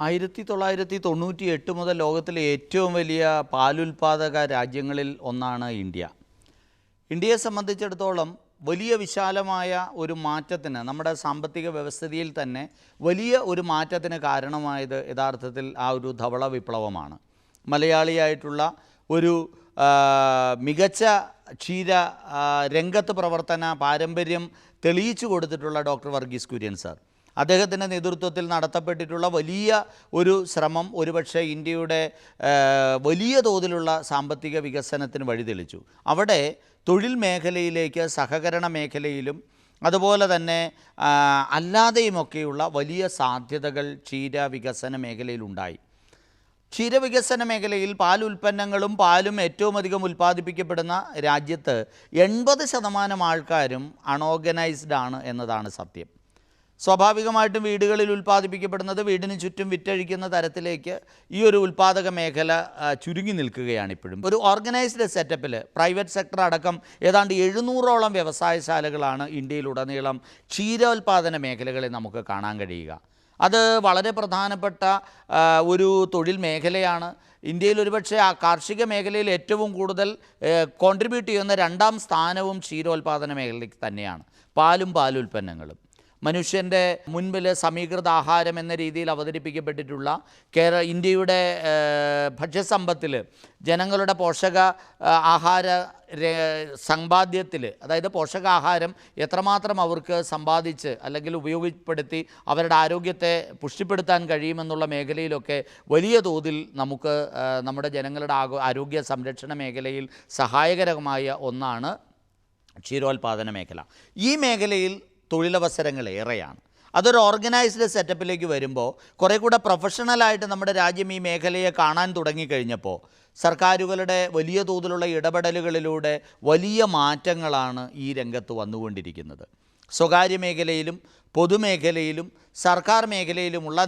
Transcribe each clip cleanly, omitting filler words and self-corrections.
1998 മുതൽ ലോകത്തിലെ ഏറ്റവും വലിയ പാലുൽപാദക രാജ്യങ്ങളിൽ ഒന്നാണ് ഇന്ത്യ. ഇന്ത്യയെ സംബന്ധിച്ചിടത്തോളം വലിയ വിശാലമായ ഒരു മാറ്റത്തിന്, നമ്മുടെ സാമ്പത്തിക വ്യവസ്ഥിതിയിൽ തന്നെ വലിയ ഒരു മാറ്റത്തിന് കാരണമായത് യഥാർത്ഥത്തിൽ ആ ഒരു ധവള വിപ്ലവമാണ്. മലയാളിയായിട്ടുള്ള ഒരു മികച്ച ക്ഷീര രംഗത്ത് പ്രവർത്തന പാരമ്പര്യം തെളിയിച്ചു കൊടുത്തിട്ടുള്ള ഡോക്ടർ വർഗീസ് കുര്യൻ സാർ, അദ്ദേഹത്തിൻ്റെ നേതൃത്വത്തിൽ നടത്തപ്പെട്ടിട്ടുള്ള വലിയ ഒരു ശ്രമം ഒരുപക്ഷെ ഇന്ത്യയുടെ വലിയ തോതിലുള്ള സാമ്പത്തിക വികസനത്തിന് വഴിതെളിച്ചു. അവിടെ തൊഴിൽ മേഖലയിലേക്ക്, സഹകരണ മേഖലയിലും അതുപോലെ തന്നെ അല്ലാതെയുമൊക്കെയുള്ള വലിയ സാധ്യതകൾ ക്ഷീര വികസന മേഖലയിലുണ്ടായി. ക്ഷീരവികസന മേഖലയിൽ പാൽ ഉൽപ്പന്നങ്ങളും പാലും ഏറ്റവും അധികം ഉൽപ്പാദിപ്പിക്കപ്പെടുന്ന രാജ്യത്ത് 80% ആൾക്കാരും അൺഓർഗനൈസ്ഡ് ആണ് എന്നതാണ് സത്യം. സ്വാഭാവികമായിട്ടും വീടുകളിൽ ഉൽപ്പാദിപ്പിക്കപ്പെടുന്നത് വീടിന് ചുറ്റും വിറ്റഴിക്കുന്ന തരത്തിലേക്ക് ഈ ഒരു ഉൽപ്പാദക മേഖല ചുരുങ്ങി നിൽക്കുകയാണ്. ഇപ്പോഴും ഒരു ഓർഗനൈസ്ഡ് സെറ്റപ്പിൽ പ്രൈവറ്റ് സെക്ടർ അടക്കം ഏതാണ്ട് 700ഓളം വ്യവസായശാലകളാണ് ഇന്ത്യയിലുടനീളം ക്ഷീരോൽപാദന മേഖലകളിൽ നമുക്ക് കാണാൻ കഴിയുക. അത് വളരെ പ്രധാനപ്പെട്ട ഒരു തൊഴിൽ മേഖലയാണ്. ഇന്ത്യയിൽ ഒരുപക്ഷെ ആ കാർഷിക മേഖലയിൽ ഏറ്റവും കൂടുതൽ കോൺട്രിബ്യൂട്ട് ചെയ്യുന്ന 2ാം സ്ഥാനവും ക്ഷീരോൽപാദന മേഖലയ്ക്ക് തന്നെയാണ്. പാലും പാലുൽപ്പന്നങ്ങളും മനുഷ്യൻ്റെ മുൻപിൽ സമീകൃത ആഹാരം എന്ന രീതിയിൽ അവതരിപ്പിക്കപ്പെട്ടിട്ടുള്ള ഇന്ത്യയുടെ ഭക്ഷ്യസമ്പത്തിൽ ജനങ്ങളുടെ പോഷക ആഹാര സമ്പാദ്യത്തിൽ, അതായത് പോഷകാഹാരം എത്രമാത്രം അവർക്ക് സമ്പാദിച്ച് അല്ലെങ്കിൽ ഉപയോഗപ്പെടുത്തി അവരുടെ ആരോഗ്യത്തെ പുഷ്ടിപ്പെടുത്താൻ കഴിയുമെന്നുള്ള മേഖലയിലൊക്കെ വലിയ തോതിൽ നമുക്ക് നമ്മുടെ ജനങ്ങളുടെ ആരോഗ്യ സംരക്ഷണ മേഖലയിൽ സഹായകരമായ ഒന്നാണ് ക്ഷീരോൽപാദന മേഖല. ഈ മേഖലയിൽ തൊഴിലവസരങ്ങൾ ഏറെയാണ്. അതൊരു ഓർഗനൈസ്ഡ് സെറ്റപ്പിലേക്ക് വരുമ്പോൾ കുറേ കൂടെ പ്രൊഫഷണലായിട്ട് നമ്മുടെ രാജ്യം ഈ മേഖലയെ കാണാൻ തുടങ്ങിക്കഴിഞ്ഞപ്പോൾ സർക്കാരുകളുടെ വലിയ തോതിലുള്ള ഇടപെടലുകളിലൂടെ വലിയ മാറ്റങ്ങളാണ് ഈ രംഗത്ത് വന്നുകൊണ്ടിരിക്കുന്നത്. സ്വകാര്യ മേഖലയിലും പൊതുമേഖലയിലും സർക്കാർ മേഖലയിലുമുള്ള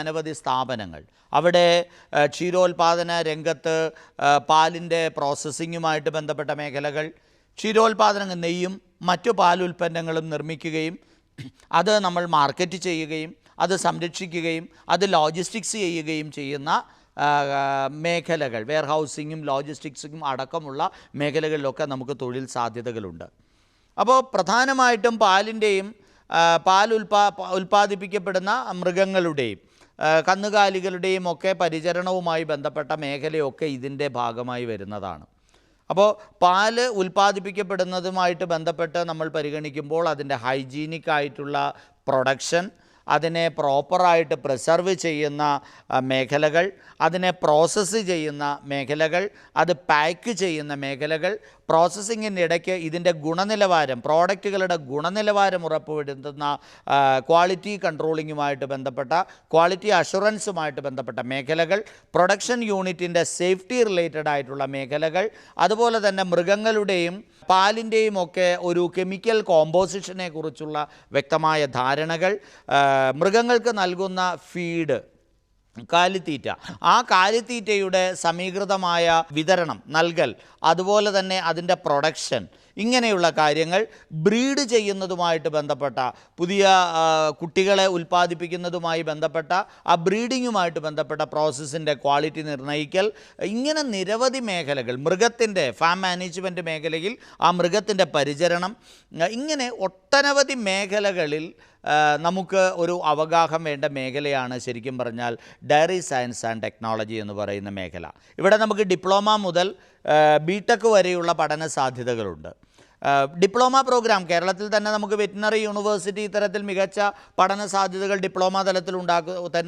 അനവധി സ്ഥാപനങ്ങൾ, അവിടെ ക്ഷീരോൽപാദന രംഗത്ത് പാലിൻ്റെ പ്രോസസ്സിങ്ങുമായിട്ട് ബന്ധപ്പെട്ട മേഖലകൾ, ക്ഷീരോൽപാദനം നെയ്യും മറ്റു പാലുൽപ്പന്നങ്ങളും നിർമ്മിക്കുകയും അത് നമ്മൾ മാർക്കറ്റ് ചെയ്യുകയും അത് സംരക്ഷിക്കുകയും അത് ലോജിസ്റ്റിക്സ് ചെയ്യുകയും ചെയ്യുന്ന മേഖലകൾ, വെയർ ഹൗസിങ്ങും ലോജിസ്റ്റിക്സും അടക്കമുള്ള മേഖലകളിലൊക്കെ നമുക്ക് തൊഴിൽ സാധ്യതകളുണ്ട്. അപ്പോൾ പ്രധാനമായിട്ടും പാലിൻ്റെയും ഉൽപ്പാദിപ്പിക്കപ്പെടുന്ന മൃഗങ്ങളുടെയും കന്നുകാലികളുടെയും ഒക്കെ പരിചരണവുമായി ബന്ധപ്പെട്ട മേഖലയൊക്കെ ഇതിൻ്റെ ഭാഗമായി വരുന്നതാണ്. അപ്പോൾ പാല് ഉൽപ്പാദിപ്പിക്കപ്പെടുന്നതുമായിട്ട് ബന്ധപ്പെട്ട് നമ്മൾ പരിഗണിക്കുമ്പോൾ അതിൻ്റെ ഹൈജീനിക് ആയിട്ടുള്ള പ്രൊഡക്ഷൻ, അതിനെ പ്രോപ്പറായിട്ട് പ്രിസർവ് ചെയ്യുന്ന മേഖലകൾ, അതിനെ പ്രോസസ്സ് ചെയ്യുന്ന മേഖലകൾ, അത് പാക്ക് ചെയ്യുന്ന മേഖലകൾ, പ്രോസസ്സിങ്ങിൻ്റെ ഇടയ്ക്ക് ഇതിൻ്റെ ഗുണനിലവാരം, പ്രോഡക്റ്റുകളുടെ ഗുണനിലവാരം ഉറപ്പുവരുത്തുന്ന ക്വാളിറ്റി കൺട്രോളിങ്ങുമായിട്ട് ബന്ധപ്പെട്ട, ക്വാളിറ്റി അഷുറൻസുമായിട്ട് ബന്ധപ്പെട്ട മേഖലകൾ, പ്രൊഡക്ഷൻ യൂണിറ്റിൻ്റെ സേഫ്റ്റി റിലേറ്റഡ് ആയിട്ടുള്ള മേഖലകൾ, അതുപോലെ തന്നെ മൃഗങ്ങളുടെയും പാലിൻ്റെയും ഒക്കെ ഒരു കെമിക്കൽ കോമ്പോസിഷനെ കുറിച്ചുള്ള വ്യക്തമായ ധാരണകൾ, മൃഗങ്ങൾക്ക് നൽകുന്ന ഫീഡ്, കാലിത്തീറ്റ, ആ കാലിത്തീറ്റയുടെ സമീകൃതമായ വിതരണം നൽകൽ, അതുപോലെ തന്നെ അതിൻ്റെ പ്രൊഡക്ഷൻ, ഇങ്ങനെയുള്ള കാര്യങ്ങൾ, ബ്രീഡ് ചെയ്യുന്നതുമായിട്ട് ബന്ധപ്പെട്ട, പുതിയ കുട്ടികളെ ഉൽപ്പാദിപ്പിക്കുന്നതുമായി ബന്ധപ്പെട്ട ആ ബ്രീഡിങ്ങുമായിട്ട് ബന്ധപ്പെട്ട പ്രോസസ്സിൻ്റെ ക്വാളിറ്റി നിർണ്ണയിക്കൽ, ഇങ്ങനെ നിരവധി മേഖലകൾ, മൃഗത്തിൻ്റെ ഫാം മാനേജ്മെൻറ്റ് മേഖലയിൽ ആ മൃഗത്തിൻ്റെ പരിചരണം, ഇങ്ങനെ ഒട്ടനവധി മേഖലകളിൽ നമുക്ക് ഒരു അവഗാഹം വേണ്ട മേഖലയാണ് ശരിക്കും പറഞ്ഞാൽ ഡയറി സയൻസ് ആൻഡ് ടെക്നോളജി എന്ന് പറയുന്ന മേഖല. ഇവിടെ നമുക്ക് ഡിപ്ലോമ മുതൽ ബിടെക് വരെയുള്ള പഠന സാധ്യതകളുണ്ട്. ഡിപ്ലോമ പ്രോഗ്രാം കേരളത്തിൽ തന്നെ നമുക്ക് വെറ്റിനറി യൂണിവേഴ്സിറ്റി ഇത്തരത്തിൽ മികച്ച പഠന സാധ്യതകൾ ഡിപ്ലോമ തലത്തിൽ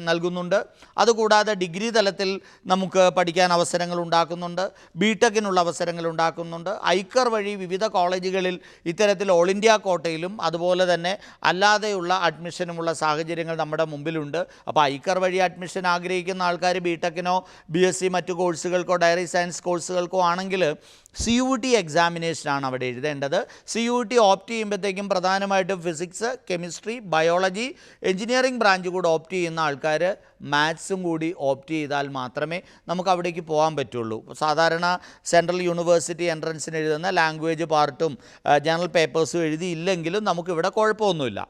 നൽകുന്നുണ്ട്. അതുകൂടാതെ ഡിഗ്രി തലത്തിൽ നമുക്ക് പഠിക്കാൻ അവസരങ്ങൾ ഉണ്ടാക്കുന്നുണ്ട്, ബിടെക്കിനുള്ള അവസരങ്ങൾ ഉണ്ടാക്കുന്നുണ്ട്. ഐക്കർ വഴി വിവിധ കോളേജുകളിൽ ഇത്തരത്തിൽ ഓൾ ഇന്ത്യ കോട്ടയിലും അതുപോലെ തന്നെ അല്ലാതെയുള്ള അഡ്മിഷനുമുള്ള സാഹചര്യങ്ങൾ നമ്മുടെ മുമ്പിലുണ്ട്. അപ്പോൾ ഐക്കർ വഴി അഡ്മിഷൻ ആഗ്രഹിക്കുന്ന ആൾക്കാർ ബിടെക്കിനോ BSc മറ്റു കോഴ്സുകൾക്കോ ഡയറി സയൻസ് കോഴ്സുകൾക്കോ ആണെങ്കിൽ CUT എക്സാമിനേഷനാണ് അവിടെ എഴുതേണ്ടത്. CUT ഓപ്റ്റ് ചെയ്യുമ്പോഴത്തേക്കും പ്രധാനമായിട്ടും physics, chemistry, biology, engineering branch കൂടെ ഓപ്റ്റ് ചെയ്യുന്ന ആൾക്കാർ മാത്സും കൂടി ഓപ്റ്റ് ചെയ്താൽ മാത്രമേ നമുക്ക് അവിടേക്ക് പോകാൻ പറ്റുള്ളൂ. സാധാരണ സെൻട്രൽ യൂണിവേഴ്സിറ്റി എൻട്രൻസിന് എഴുതുന്ന ലാംഗ്വേജ് പാർട്ടും ജനറൽ പേപ്പേഴ്സും എഴുതിയില്ലെങ്കിലും നമുക്കിവിടെ കുഴപ്പമൊന്നുമില്ല.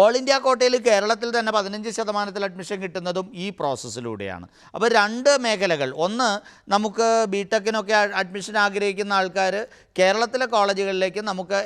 ഓൾ ഇന്ത്യ കോട്ടയിൽ കേരളത്തിൽ തന്നെ 15% അഡ്മിഷൻ കിട്ടുന്നതും ഈ പ്രോസസ്സിലൂടെയാണ്. അപ്പോൾ 2 മേഖലകൾ, ഒന്ന് നമുക്ക് ബിടെക്കിനൊക്കെ അഡ്മിഷൻ ആഗ്രഹിക്കുന്ന ആൾക്കാർ കേരളത്തിലെ കോളേജുകളിലേക്ക് നമുക്ക്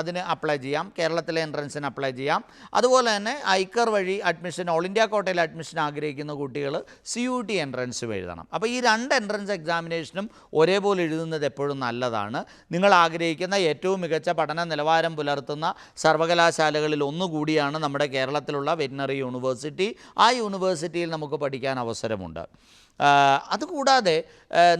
അതിന് അപ്ലൈ ചെയ്യാം, കേരളത്തിലെ എൻട്രൻസിന് അപ്ലൈ ചെയ്യാം. അതുപോലെ തന്നെ ഐക്കർ വഴി അഡ്മിഷൻ ഓൾ ഇന്ത്യ കോട്ടയിൽ അഡ്മിഷൻ ആഗ്രഹിക്കുന്ന കുട്ടികൾ CUT എൻട്രൻസും എഴുതണം. അപ്പോൾ ഈ 2 എൻട്രൻസ് എക്സാമിനേഷനും ഒരേപോലെ എഴുതുന്നത് എപ്പോഴും നല്ലതാണ്. നിങ്ങൾ ആഗ്രഹിക്കുന്ന ഏറ്റവും മികച്ച പഠന നിലവാരം പുലർത്തുന്ന സർവകലാശാലകളിൽ ഒന്നുകൂടിയാണ് നമ്മുടെ കേരളത്തിലുള്ള വെറ്റിനറി യൂണിവേഴ്സിറ്റി. ആ യൂണിവേഴ്സിറ്റിയിൽ നമുക്ക് പഠിക്കാൻ അവസരമുണ്ട്. അതുകൂടാതെ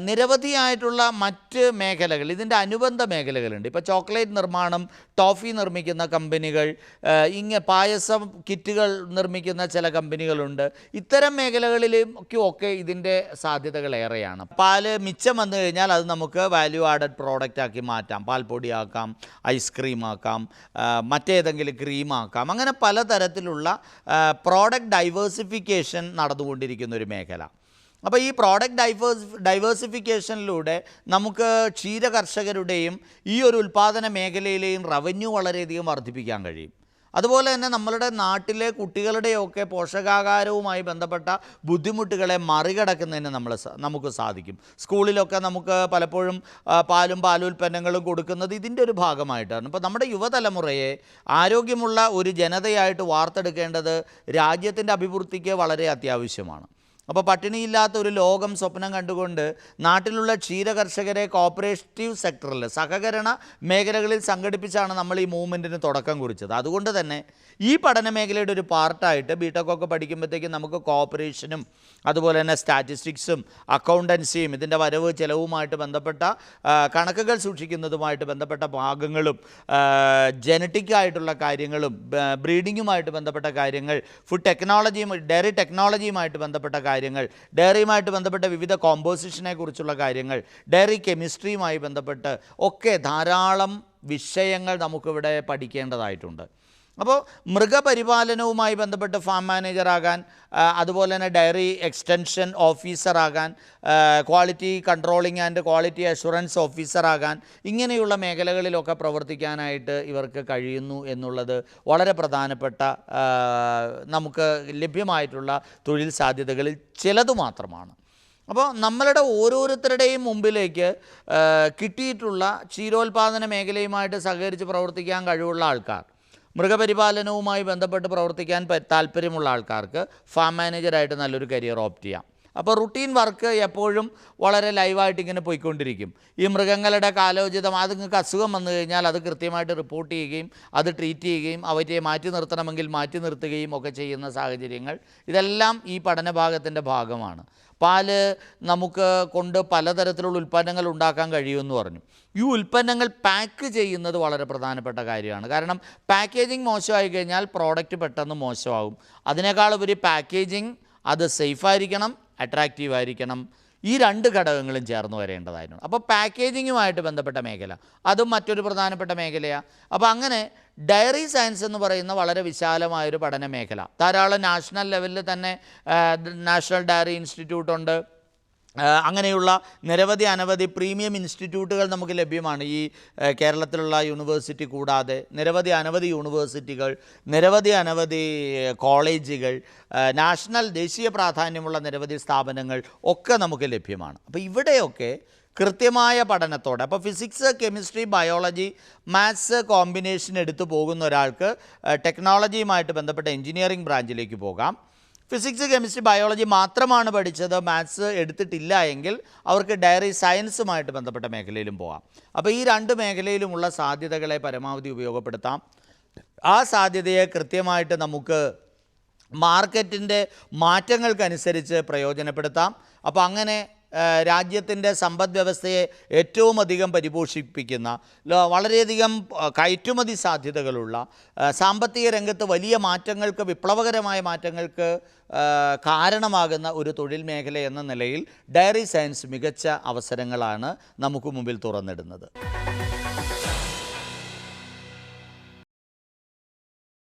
നിരവധിയായിട്ടുള്ള മറ്റ് മേഖലകൾ, ഇതിൻ്റെ അനുബന്ധ മേഖലകളുണ്ട്. ഇപ്പോൾ ചോക്ലേറ്റ് നിർമ്മാണം, ടോഫി നിർമ്മിക്കുന്ന കമ്പനികൾ, പായസം കിറ്റുകൾ നിർമ്മിക്കുന്ന ചില കമ്പനികളുണ്ട്. ഇത്തരം മേഖലകളിലേക്കൊക്കെ ഇതിൻ്റെ സാധ്യതകൾ ഏറെയാണ്. പാല് മിച്ചം വന്നു കഴിഞ്ഞാൽ അത് നമുക്ക് വാല്യൂ ആഡഡ് പ്രോഡക്റ്റ് ആക്കി മാറ്റാം. പാൽപ്പൊടിയാക്കാം, ഐസ്ക്രീം ആക്കാം, മറ്റേതെങ്കിലും ക്രീമാക്കാം. അങ്ങനെ പലതരത്തിലുള്ള പ്രോഡക്റ്റ് ഡൈവേഴ്സിഫിക്കേഷൻ നടന്നുകൊണ്ടിരിക്കുന്ന ഒരു മേഖല. അപ്പോൾ ഈ പ്രോഡക്റ്റ് ഡൈവേഴ്സിഫിക്കേഷനിലൂടെ നമുക്ക് ക്ഷീര കർഷകരുടെയും ഈ ഒരു ഉൽപ്പാദന മേഖലയിലെയും റവന്യൂ വളരെയധികം വർദ്ധിപ്പിക്കാൻ കഴിയും. അതുപോലെ തന്നെ നമ്മളുടെ നാട്ടിലെ കുട്ടികളുടെയൊക്കെ പോഷകാഹാരവുമായി ബന്ധപ്പെട്ട ബുദ്ധിമുട്ടുകളെ മറികടക്കുന്നതിന് നമുക്ക് സാധിക്കും. സ്കൂളിലൊക്കെ നമുക്ക് പലപ്പോഴും പാലുൽപ്പന്നങ്ങളും കൊടുക്കുന്നത് ഇതിൻ്റെ ഒരു ഭാഗമായിട്ടാണ്. ഇപ്പോൾ നമ്മുടെ യുവതലമുറയെ ആരോഗ്യമുള്ള ഒരു ജനതയായിട്ട് വാർത്തെടുക്കേണ്ടത് രാജ്യത്തിൻ്റെ അഭിവൃദ്ധിക്ക് വളരെ അത്യാവശ്യമാണ്. അപ്പോൾ പട്ടിണിയില്ലാത്ത ഒരു ലോകം സ്വപ്നം കണ്ടുകൊണ്ട് നാട്ടിലുള്ള ക്ഷീരകർഷകരെ കോപ്പറേറ്റീവ് സെക്ടറിൽ, സഹകരണ മേഖലകളിൽ സംഘടിപ്പിച്ചാണ് നമ്മൾ ഈ മൂവ്മെൻറ്റിന് തുടക്കം കുറിച്ചത്. അതുകൊണ്ട് തന്നെ ഈ പഠന മേഖലയുടെ ഒരു പാർട്ടായിട്ട് ബിടെക്കൊക്കെ പഠിക്കുമ്പോഴത്തേക്കും നമുക്ക് കോപ്പറേഷനും അതുപോലെ തന്നെ സ്റ്റാറ്റിസ്റ്റിക്സും അക്കൗണ്ടൻസിയും ഇതിൻ്റെ വരവ് ചെലവുമായിട്ട് ബന്ധപ്പെട്ട കണക്കുകൾ സൂക്ഷിക്കുന്നതുമായിട്ട് ബന്ധപ്പെട്ട ഭാഗങ്ങളും ജനറ്റിക്കായിട്ടുള്ള കാര്യങ്ങളും ബ്രീഡിങ്ങുമായിട്ട് ബന്ധപ്പെട്ട കാര്യങ്ങൾ, ഫുഡ് ടെക്നോളജിയും ഡയറി ടെക്നോളജിയുമായിട്ട് ബന്ധപ്പെട്ട കാര്യങ്ങൾ, ഡയറിയുമായിട്ട് ബന്ധപ്പെട്ട വിവിധ കോമ്പോസിഷനെ കുറിച്ചുള്ള കാര്യങ്ങൾ, ഡയറി കെമിസ്ട്രിയുമായി ബന്ധപ്പെട്ട് ഒക്കെ ധാരാളം വിഷയങ്ങൾ നമുക്കിവിടെ പഠിക്കേണ്ടതായിട്ടുണ്ട്. അപ്പോൾ മൃഗപരിപാലനവുമായി ബന്ധപ്പെട്ട് ഫാം മാനേജറാകാൻ, അതുപോലെ തന്നെ ഡയറി എക്സ്റ്റൻഷൻ ഓഫീസറാകാൻ, quality controlling and quality assurance ഓഫീസറാകാൻ, ഇങ്ങനെയുള്ള മേഖലകളിലൊക്കെ പ്രവർത്തിക്കാനായിട്ട് ഇവർക്ക് കഴിയുന്നു എന്നുള്ളത് വളരെ പ്രധാനപ്പെട്ട നമുക്ക് ലഭ്യമായിട്ടുള്ള തൊഴിൽ സാധ്യതകളിൽ ചിലത് മാത്രമാണ്. അപ്പോൾ നമ്മളുടെ ഓരോരുത്തരുടെയും മുമ്പിലേക്ക് കിട്ടിയിട്ടുള്ള ക്ഷീരോത്പാദന മേഖലയുമായിട്ട് സഹകരിച്ച് പ്രവർത്തിക്കാൻ കഴിവുള്ള ആൾക്കാർ, മൃഗപരിപാലനവുമായി ബന്ധപ്പെട്ട് പ്രവർത്തിക്കാൻ താല്പര്യമുള്ള ആൾക്കാർക്ക് ഫാം മാനേജറായിട്ട് നല്ലൊരു കരിയർ ഓപ്റ്റ് ചെയ്യാം. അപ്പോൾ റുട്ടീൻ വർക്ക് എപ്പോഴും വളരെ ലൈവായിട്ട് ഇങ്ങനെ പോയിക്കൊണ്ടിരിക്കും. ഈ മൃഗങ്ങളുടെ കാലോചിതം, അത് നിങ്ങൾക്ക് അസുഖം വന്നു കഴിഞ്ഞാൽ അത് കൃത്യമായിട്ട് റിപ്പോർട്ട് ചെയ്യുകയും അത് ട്രീറ്റ് ചെയ്യുകയും അവരെ മാറ്റി നിർത്തണമെങ്കിൽ മാറ്റി നിർത്തുകയും ഒക്കെ ചെയ്യുന്ന സാഹചര്യങ്ങൾ, ഇതെല്ലാം ഈ പഠനഭാഗത്തിൻ്റെ ഭാഗമാണ്. പാല് നമുക്ക് കൊണ്ട് പലതരത്തിലുള്ള ഉൽപ്പന്നങ്ങൾ ഉണ്ടാക്കാൻ കഴിയുമെന്ന് പറഞ്ഞു. ഈ ഉൽപ്പന്നങ്ങൾ പാക്ക് ചെയ്യുന്നത് വളരെ പ്രധാനപ്പെട്ട കാര്യമാണ്. കാരണം പാക്കേജിങ് മോശമായി കഴിഞ്ഞാൽ പ്രോഡക്റ്റ് പെട്ടെന്ന് മോശമാകും. അതിനേക്കാളുപരി പാക്കേജിങ് അത് സേഫായിരിക്കണം, അട്രാക്റ്റീവ് ആയിരിക്കണം. ഈ 2 ഘടകങ്ങളും ചേർന്ന് വരേണ്ടതായിരുന്നു. അപ്പോൾ പാക്കേജിങ്ങുമായിട്ട് ബന്ധപ്പെട്ട മേഖല അതും മറ്റൊരു പ്രധാനപ്പെട്ട മേഖലയാണ്. അപ്പോൾ അങ്ങനെ ഡയറി സയൻസ് എന്ന് പറയുന്ന വളരെ വിശാലമായൊരു പഠന മേഖല, ധാരാളം നാഷണൽ ലെവലിൽ തന്നെ നാഷണൽ ഡയറി ഇൻസ്റ്റിറ്റ്യൂട്ട് ഉണ്ട്. അങ്ങനെയുള്ള അനവധി പ്രീമിയം ഇൻസ്റ്റിറ്റ്യൂട്ടുകൾ നമുക്ക് ലഭ്യമാണ്. ഈ കേരളത്തിലുള്ള യൂണിവേഴ്സിറ്റി കൂടാതെ അനവധി യൂണിവേഴ്സിറ്റികൾ, അനവധി കോളേജുകൾ, ദേശീയ പ്രാധാന്യമുള്ള നിരവധി സ്ഥാപനങ്ങൾ ഒക്കെ നമുക്ക് ലഭ്യമാണ്. അപ്പോൾ ഇവിടെയൊക്കെ കൃത്യമായ പഠനത്തോടെ, അപ്പോൾ physics, chemistry, biology, maths combination എടുത്തു പോകുന്ന ഒരാൾക്ക് ടെക്നോളജിയുമായിട്ട് ബന്ധപ്പെട്ട എഞ്ചിനീയറിംഗ് ബ്രാഞ്ചിലേക്ക് പോകാം. ഫിസിക്സ്, കെമിസ്ട്രി, ബയോളജി മാത്രമാണ് പഠിച്ചത്, മാത്സ് എടുത്തിട്ടില്ല എങ്കിൽ അവർക്ക് ഡയറി സയൻസുമായിട്ട് ബന്ധപ്പെട്ട മേഖലയിലും പോകാം. അപ്പോൾ ഈ 2 മേഖലയിലുമുള്ള സാധ്യതകളെ പരമാവധി ഉപയോഗപ്പെടുത്താം. ആ സാധ്യതയെ കൃത്യമായിട്ട് നമുക്ക് മാർക്കറ്റിൻ്റെ മാറ്റങ്ങൾക്കനുസരിച്ച് പ്രയോജനപ്പെടുത്താം. അപ്പോൾ അങ്ങനെ രാജ്യത്തിൻ്റെ സമ്പദ് വ്യവസ്ഥയെ ഏറ്റവും അധികം പരിപോഷിപ്പിക്കുന്ന, വളരെയധികം കയറ്റുമതി സാധ്യതകളുള്ള, സാമ്പത്തിക രംഗത്ത് വലിയ മാറ്റങ്ങൾക്ക്, വിപ്ലവകരമായ മാറ്റങ്ങൾക്ക് കാരണമാകുന്ന ഒരു തൊഴിൽ മേഖല എന്ന നിലയിൽ ഡയറി സയൻസ് മികച്ച അവസരങ്ങളാണ് നമുക്ക് മുമ്പിൽ തുറന്നിടുന്നത്.